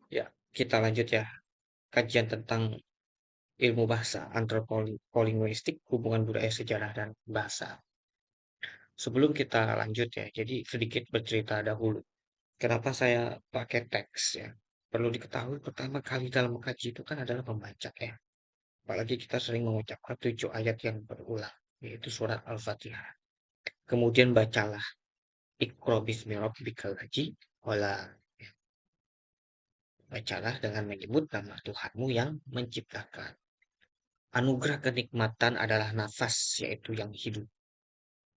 Ya, kita lanjut ya. Kajian tentang ilmu bahasa, antropolinguistik, hubungan budaya sejarah dan bahasa. Sebelum kita lanjut ya, jadi sedikit bercerita dahulu. Kenapa saya pakai teks ya? Perlu diketahui pertama kali dalam mengkaji itu kan adalah membaca ya. Apalagi kita sering mengucapkan 7 ayat yang berulang, yaitu surat Al-Fatihah. Kemudian bacalah Iqra bismi rabbikal ladzi khalaq. Bacalah dengan menyebut nama Tuhanmu yang menciptakan. Anugerah kenikmatan adalah nafas, yaitu yang hidup.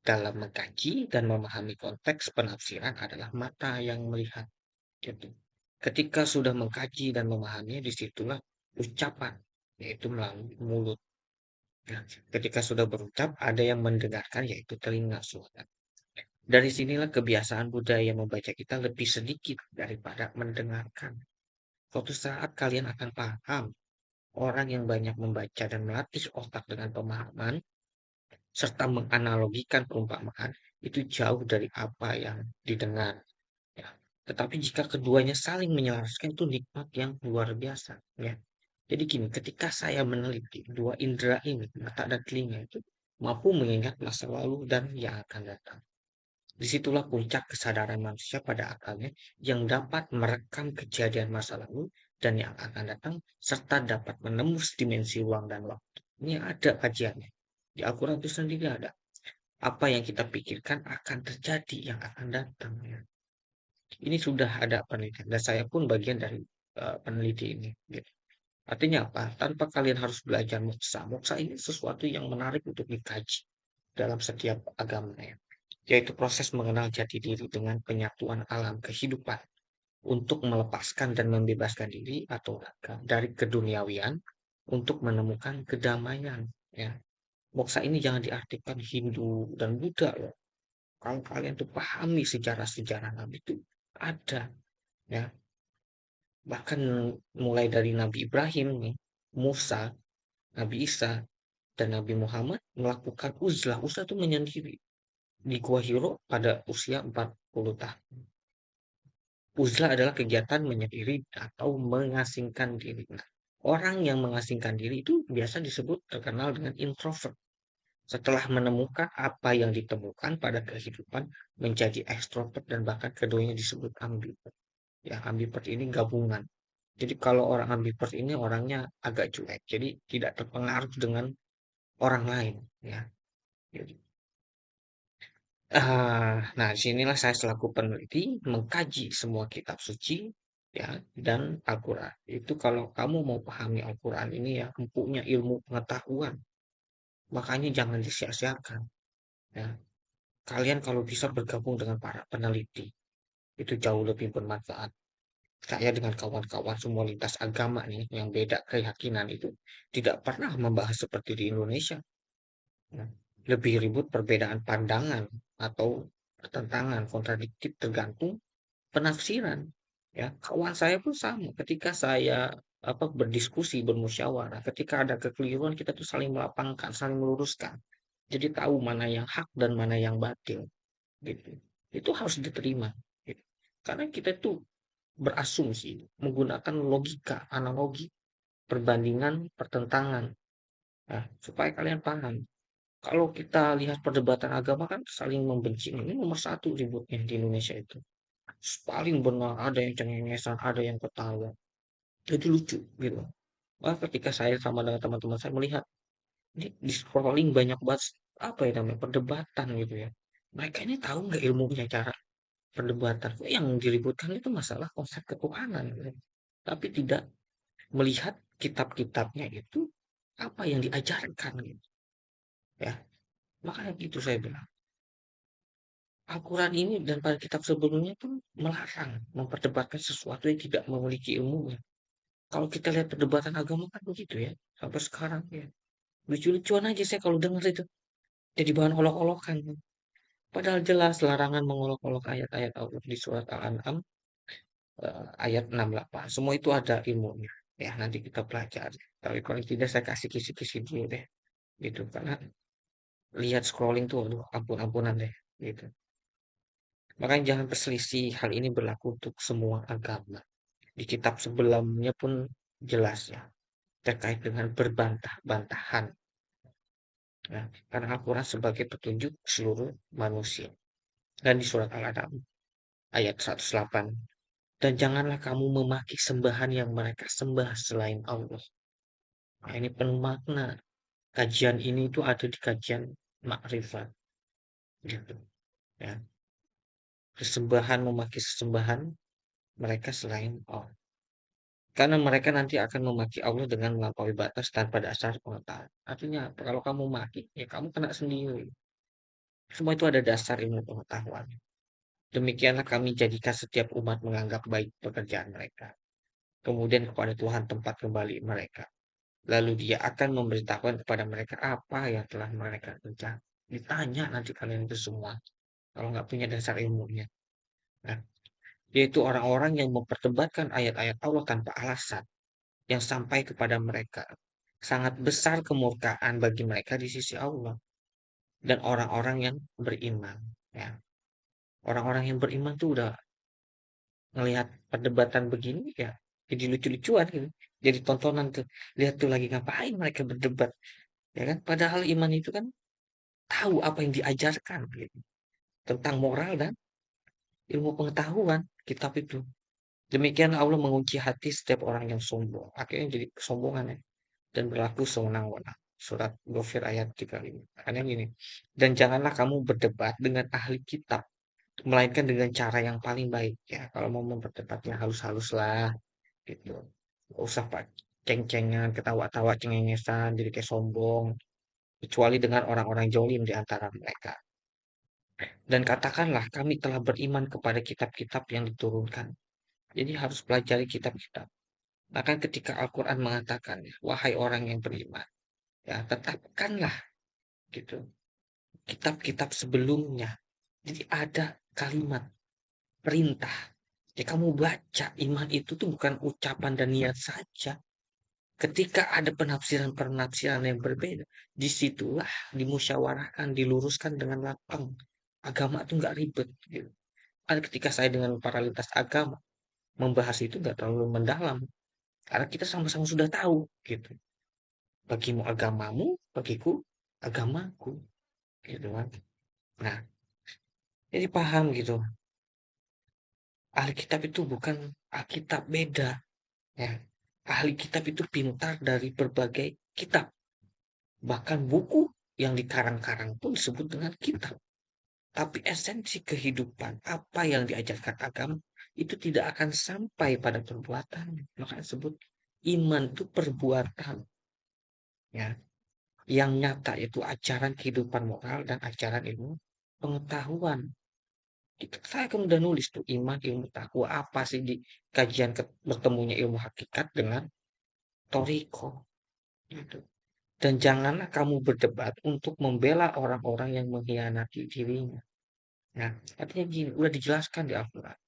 Dalam mengkaji dan memahami konteks, penafsiran adalah mata yang melihat. Gitu. Ketika sudah mengkaji dan memahaminya, disitulah ucapan, yaitu melalui mulut. Nah, ketika sudah berucap, ada yang mendengarkan, yaitu telinga suara. Dari sinilah kebiasaan budaya membaca kita lebih sedikit daripada mendengarkan. Suatu saat kalian akan paham, orang yang banyak membaca dan melatih otak dengan pemahaman, serta menganalogikan perumpamaan, itu jauh dari apa yang didengar. Ya. Tetapi jika keduanya saling menyelaraskan, itu nikmat yang luar biasa. Ya. Jadi gini, ketika saya meneliti dua indera ini, mata dan telinga itu, mampu mengingat masa lalu dan yang akan datang. Disitulah puncak kesadaran manusia pada akalnya yang dapat merekam kejadian masa lalu dan yang akan datang, serta dapat menembus dimensi ruang dan waktu. Ini ada kajiannya. Di Al-Quran itu sendiri ada. Apa yang kita pikirkan akan terjadi yang akan datang. Ya. Ini sudah ada penelitian dan saya pun bagian dari peneliti ini. Gitu. Artinya apa? Tanpa kalian harus belajar moksa. Moksa ini sesuatu yang menarik untuk dikaji dalam setiap agama ya. Yaitu proses mengenal jati diri dengan penyatuan alam kehidupan untuk melepaskan dan membebaskan diri atau raga dari keduniawian untuk menemukan kedamaian ya. Moksa ini jangan diartikan Hindu dan Buddha ya. Kalau kalian tuh pahami sejarah-sejarah Nabi itu ada ya. Bahkan mulai dari Nabi Ibrahim nih, Musa, Nabi Isa, dan Nabi Muhammad melakukan uzlah. Uzlah itu menyendiri di Gua Hiro pada usia 40 tahun. Uzlah adalah kegiatan menyendiri atau mengasingkan diri. Nah, orang yang mengasingkan diri itu biasa disebut terkenal dengan introvert. Setelah menemukan apa yang ditemukan pada kehidupan menjadi ekstrovert dan bahkan keduanya disebut ambivert. Ya, ambivert ini gabungan. Jadi kalau orang ambivert ini orangnya agak cuek, jadi tidak terpengaruh dengan orang lain. Ya, jadi, nah, disinilah saya selaku peneliti mengkaji semua kitab suci ya dan Al-Quran. Itu kalau kamu mau pahami Al-Quran ini ya empuknya ilmu pengetahuan, makanya jangan disia-siakan. Ya. Kalian kalau bisa bergabung dengan para peneliti, itu jauh lebih bermanfaat. Saya dengan kawan-kawan semua lintas agama nih, yang beda keyakinan itu, tidak pernah membahas seperti di Indonesia. Ya. Lebih ribut perbedaan pandangan atau pertentangan kontradiktif tergantung penafsiran. Ya, kawan saya pun sama. Ketika saya berdiskusi, bermusyawarah, ketika ada kekeliruan kita tuh saling melapangkan, saling meluruskan. Jadi tahu mana yang hak dan mana yang batil. Gitu. Itu harus diterima. Gitu. Karena kita tuh berasumsi menggunakan logika, analogi, perbandingan, pertentangan. Nah, supaya kalian paham. Kalau kita lihat perdebatan agama kan saling membenci. Ini nomor satu ributnya di Indonesia itu. Paling benar, ada yang cengengesan, ada yang ketawa. Jadi lucu gitu. Wah, ketika saya sama dengan teman-teman saya melihat ini di scrolling banyak banget apa ya namanya perdebatan gitu ya. Mereka ini tahu nggak ilmunya cara perdebatan. Yang diributkan itu masalah konsep ketuhanan, gitu. Tapi tidak melihat kitab-kitabnya itu apa yang diajarkan gitu ya. Makanya gitu saya bilang. Al-Quran ini dan pada kitab sebelumnya pun melarang memperdebatkan sesuatu yang tidak memiliki ilmunya. Kalau kita lihat perdebatan agama kan begitu ya, sampai sekarang ya. Lucu-lucuan aja saya kalau dengar itu. Jadi bahan olok-olokan. Padahal jelas larangan mengolok-olok ayat-ayat Allah di surat Al-An'am ayat 68. Semua itu ada ilmunya. Ya, nanti kita pelajari. Tapi paling tidak saya kasih kisi-kisi dulu deh. Gitu. Karena lihat scrolling tuh, aduh, ampun-ampunan deh. Gitu. Makanya jangan berselisih. Hal ini berlaku untuk semua agama. Di kitab sebelumnya pun jelas ya, terkait dengan berbantah-bantahan. Ya, karena Al-Quran sebagai petunjuk seluruh manusia. Dan di surat Al-An'am ayat 108. Dan janganlah kamu memaki sembahan yang mereka sembah selain Allah. Nah, ini penuh makna. Kajian ini itu ada di kajian makrifat. Gitu. Ya. Sesembahan memaki sesembahan mereka selain Allah. Karena mereka nanti akan memaki Allah dengan melampaui batas tanpa dasar pengetahuan. Artinya, kalau kamu maki, ya kamu kena sendiri. Semua itu ada dasar ilmu pengetahuan. Demikianlah kami jadikan setiap umat menganggap baik pekerjaan mereka. Kemudian kepada Tuhan tempat kembali mereka. Lalu dia akan memberitahukan kepada mereka apa yang telah mereka kerjakan. Ditanya nanti kalian itu semua. Kalau nggak punya dasar ilmunya. Nah, yaitu orang-orang yang memperdebatkan ayat-ayat Allah tanpa alasan. Yang sampai kepada mereka. Sangat besar kemurkaan bagi mereka di sisi Allah. Dan orang-orang yang beriman. Ya. Orang-orang yang beriman tuh udah ngelihat perdebatan begini ya jadi lucu-lucuan gitu. Jadi tontonan tuh. Lihat tuh lagi ngapain mereka berdebat. Ya kan? Padahal iman itu kan tahu apa yang diajarkan gitu. Tentang moral dan ilmu pengetahuan kitab itu. Demikian Allah mengunci hati setiap orang yang sombong. Akhirnya jadi kesombongan ya. Dan berlaku sewenang-wenang. Surat Ghafir ayat 35. Makanya gini. Dan janganlah kamu berdebat dengan ahli kitab. Melainkan dengan cara yang paling baik. Ya, kalau mau berdebatnya halus-halus lah. Gitu. Gak usah pak ceng-cengan, ketawa-tawa, cengengesan, jadi kayak sombong. Kecuali dengan orang-orang jolim di antara mereka. Dan katakanlah kami telah beriman kepada kitab-kitab yang diturunkan. Jadi harus pelajari kitab-kitab. Maka ketika Al-Quran mengatakan, wahai orang yang beriman, ya tetapkanlah gitu kitab-kitab sebelumnya. Jadi ada kalimat perintah. Ya kamu baca iman itu tuh bukan ucapan dan niat saja. Ketika ada penafsiran-penafsiran yang berbeda, disitulah dimusyawarahkan, diluruskan dengan lapang. Agama itu nggak ribet. Gitu. Ketika saya dengan para lintas agama membahas itu nggak terlalu mendalam, karena kita sama-sama sudah tahu, gitu. Bagimu agamamu, bagiku agamaku, gitu kan. Nah, jadi paham gitu. Ahli kitab itu bukan Alkitab beda, ya. Ahli kitab itu pintar dari berbagai kitab. Bahkan buku yang dikarang-karang pun disebut dengan kitab. Tapi esensi kehidupan, apa yang diajarkan agama, itu tidak akan sampai pada perbuatan. Maka disebut iman itu perbuatan. Ya, yang nyata itu ajaran kehidupan moral dan ajaran ilmu pengetahuan. Saya kan udah nulis tuh iman, ilmu takwa apa sih di kajian bertemunya ilmu hakikat dengan toriko. Gitu. Dan janganlah kamu berdebat untuk membela orang-orang yang mengkhianati dirinya. Nah, artinya gini, udah dijelaskan di Al-Quran.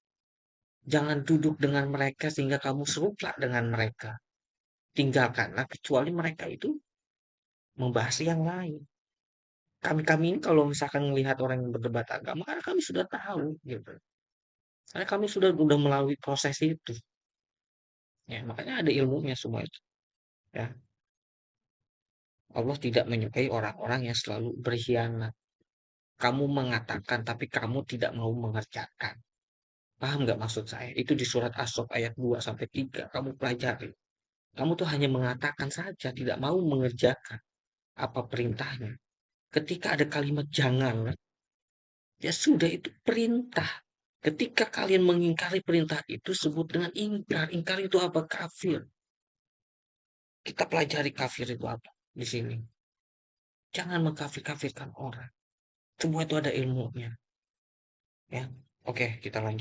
Jangan duduk dengan mereka sehingga kamu serupa dengan mereka. Tinggalkanlah kecuali mereka itu membahas yang lain. Kami-kami ini kalau misalkan melihat orang yang berdebat agama, karena kami sudah tahu gitu. Karena kami sudah melalui proses itu. Ya, makanya ada ilmunya semua itu. Ya, Allah tidak menyukai orang-orang yang selalu berkhianat. Kamu mengatakan tapi kamu tidak mau mengerjakan. Paham nggak maksud saya? Itu di surat As-Saff ayat 2 sampai 3. Kamu pelajari. Kamu tuh hanya mengatakan saja, tidak mau mengerjakan apa perintahnya. Ketika ada kalimat jangan, ya sudah itu perintah. Ketika kalian mengingkari perintah itu sebut dengan ingkar. Ingkar itu apa? Kafir. Kita pelajari kafir itu apa di sini. Jangan mengkafir-kafirkan orang. Semua itu ada ilmunya. Ya, oke, kita lanjut.